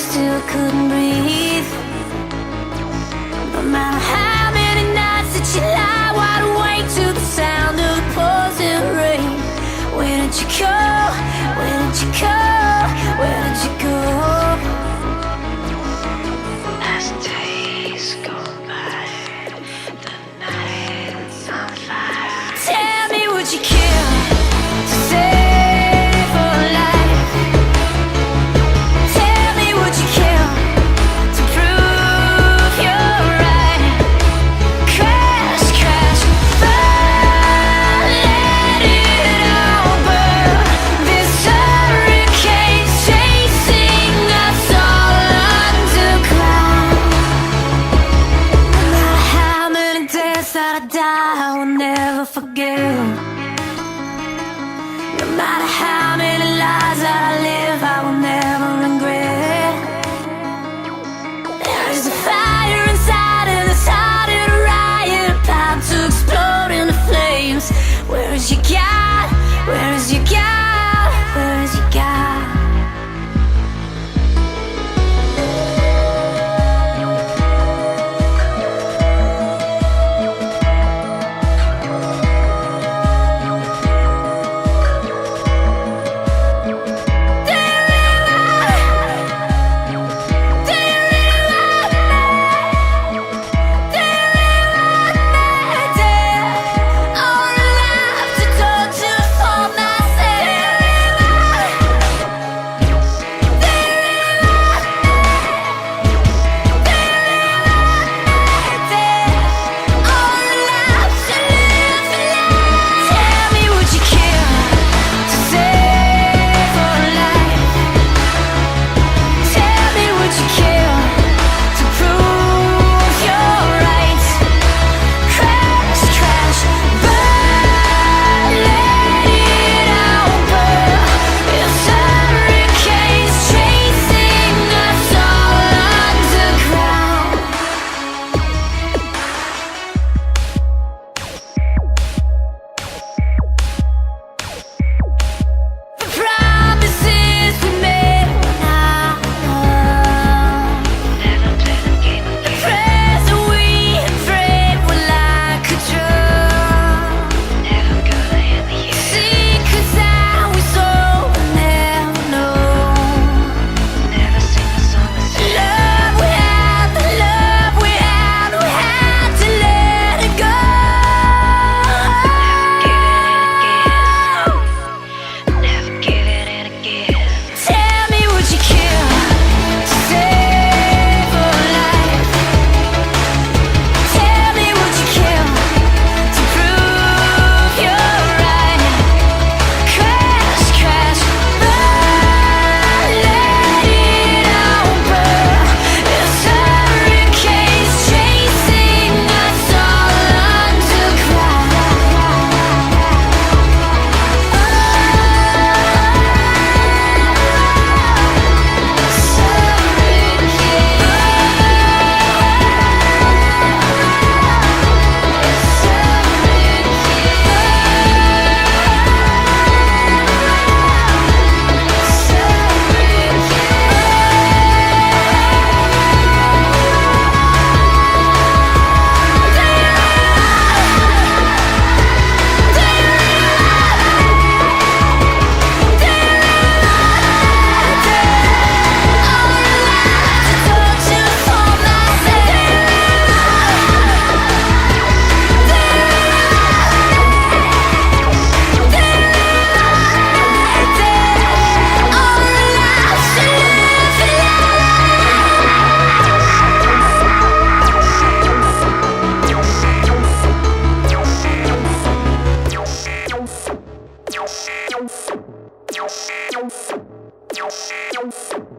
still couldn't breathe. No matter how many nights that you lie wide awake to the sound of the pouring rain. Where did you go? Where did you go? Where did you go? As days go by, the night's on fire. Tell me, would you kill to save a life? Tell me, would you kill to prove you're right? Crash, crash, burn, let it all burn. This hurricane's chasing us all underground. No matter how many days that I die, I will never forget. No matter how many lies that I live, I will never regret. There is a fire inside and it's harder to riot, about to explode into flames. Where is your God? Where is your God? Where is your God? Thank you.